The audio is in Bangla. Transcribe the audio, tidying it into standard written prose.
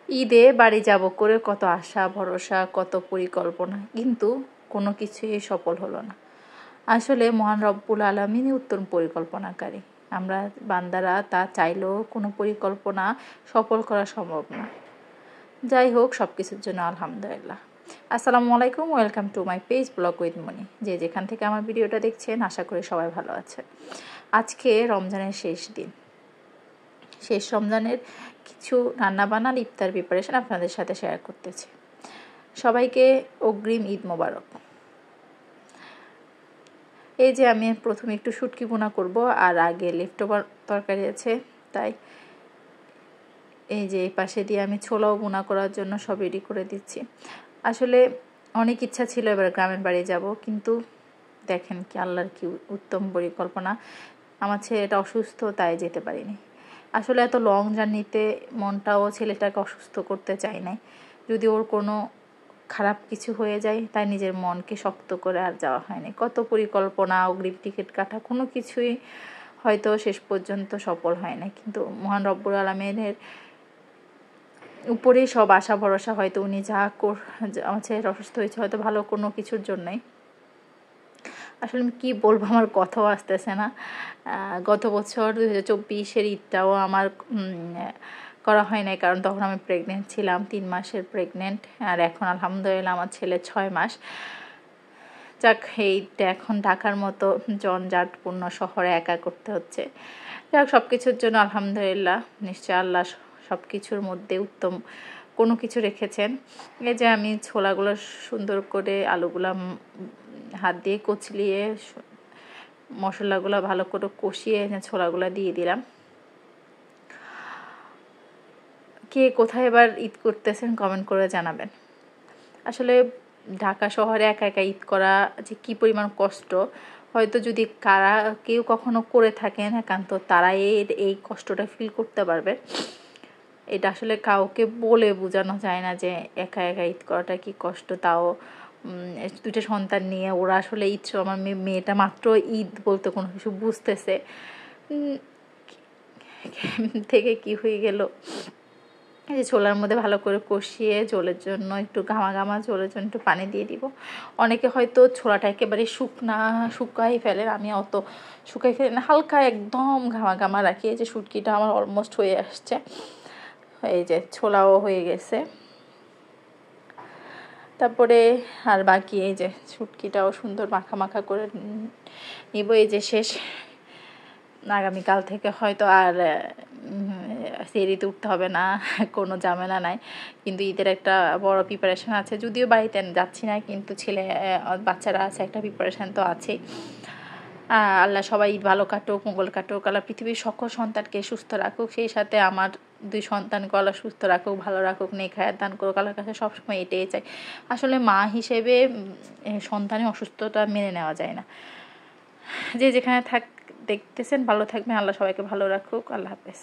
ঈদে বাড়ি যাব করে কত আশা ভরসা, কত পরিকল্পনা, কিন্তু কোনো কিছুই সফল হলো না। আসলে মহান রব্বুল আলামিনই উত্তম পরিকল্পনাকারী। আমরা বান্দারা তা চাইলেও কোনো পরিকল্পনা সফল করা সম্ভব না। যাই হোক, সব কিছুর জন্য আলহামদুলিল্লাহ। আসসালামু আলাইকুম, welcome to my page blog with Moni. যেখান থেকে আমার ভিডিওটা দেখছেন, আশা করি সবাই ভালো আছে। আজকে রমজানের শেষ দিন। শেষ রমজানের কিছু রান্নাবান্নার ইফতার প্রিপারেশন আপনাদের সাথে শেয়ার করতেছি। সবাইকে অগ্রিম ঈদ মোবারক। এই যে আমি প্রথমে একটু শুটকি বোনা করব, আর আগে লেফট ওভার তরকারি আছে, তাই এই যে এই পাশে দিয়ে আমি ছোলাও বোনা করার জন্য সব রেডি করে দিচ্ছি। আসলে অনেক ইচ্ছা ছিল এবার গ্রামের বাড়ি যাব, কিন্তু দেখেন কি আল্লাহর কি উত্তম পরিকল্পনা। আমার ছেলেটা অসুস্থ, তাই যেতে পারিনি। আসলে এত লং জার্নিতে মনটাও ছেলেটাকে অসুস্থ করতে চাই নাই। যদি ওর কোনো খারাপ কিছু হয়ে যায়, তাই নিজের মনকে শক্ত করে আর যাওয়া হয়নি। কত পরিকল্পনা, অগ্রিম টিকিট কাটা, কোনো কিছুই হয়তো শেষ পর্যন্ত সফল হয় না। কিন্তু মহান রব্বুল আলামিনের উপরেই সব আশা ভরসা। হয়তো উনি আমার ছেলেটা অসুস্থ হয়েছে হয়তো ভালো কোনো কিছুর জন্যই। আসলে আমি কী বলবো, আমার কথাও আসতেছে না। গত বছর 2024-এর ঈদটাও আমার করা হয় নাই, কারণ তখন আমি প্রেগনেন্ট ছিলাম, 3 মাসের প্রেগনেন্ট। আর এখন আলহামদুলিল্লাহ আমার ছেলে 6 মাস। যাক, এইটা এখন ঢাকার মতো জঞ্জাটপূর্ণ শহরে একা করতে হচ্ছে। যাক, সব কিছুর জন্য আলহামদুলিল্লাহ। নিশ্চয় আল্লাহ সব কিছুর মধ্যে উত্তম কোনো কিছু রেখেছেন। এই যে আমি ছোলাগুলো সুন্দর করে, আলুগুলো হাত দিয়ে কচলিয়ে, মশলাগুলো ভালো করে কষিয়ে ছোলাগুলো দিয়ে দিলাম। কে কোথায় এবার ঈদ করতেছেন কমেন্ট করে জানাবেন। আসলে ঢাকা শহরে একা একা ঈদ করা যে কী পরিমাণ কষ্ট, হয়তো যদি কেউ কখনো করে থাকেন একান্ত, তারাই এই কষ্টটা ফিল করতে পারবে। এটা আসলে কাউকে বলে বোঝানো যায় না যে একা একা ঈদ করাটা কি কষ্ট। তাও 2টা সন্তান নিয়ে ওরা আসলে ঈদ, আমার মেয়েটা মাত্র ঈদ বলতে কোনো কিছু বুঝতেছে থেকে কি হয়ে গেল। এই যে ছোলার মধ্যে ভালো করে কষিয়ে ঝোলের জন্য একটু ঘামা ঝোলের জন্য একটু পানি দিয়ে দিব। অনেকে হয়তো ছোলাটা একেবারে শুকাই ফেলে, আমি অত শুকাই ফেলি না, হালকা একদম ঘামা রাখি। এই যে শুটকিটা আমার অলমোস্ট হয়ে আসছে, এই যে ছোলাও হয়ে গেছে। তারপরে আর বাকি এই যে শুটকিটাও সুন্দর মাখা করে নিব। এই যে শেষ, আগামীকাল থেকে হয়তো আর সেরিতে উঠতে হবে না, কোনো ঝামেলা নাই। কিন্তু ঈদের একটা বড় প্রিপারেশান আছে, যদিও বাড়িতে যাচ্ছি না, কিন্তু বাচ্চারা আছে, একটা প্রিপারেশান তো আছেই। আল্লাহ সবাই ঈদ ভালো কাটুক, মঙ্গল কাটুক। আল্লাহ পৃথিবীর সকল সন্তানকে সুস্থ রাখুক, সেই সাথে আমার 2 সন্তানকে আল্লাহ সুস্থ রাখুক, ভালো রাখুক, নেক হায়াত দান করুক। আল্লাহর কাছে সবসময় এটাই চাই। আসলে মা হিসেবে সন্তানের অসুস্থতা মেনে নেওয়া যায় না। যেখানে দেখতেছেন ভালো থাকবেন, আল্লাহ সবাইকে ভালো রাখুক। আল্লাহ হাফেজ।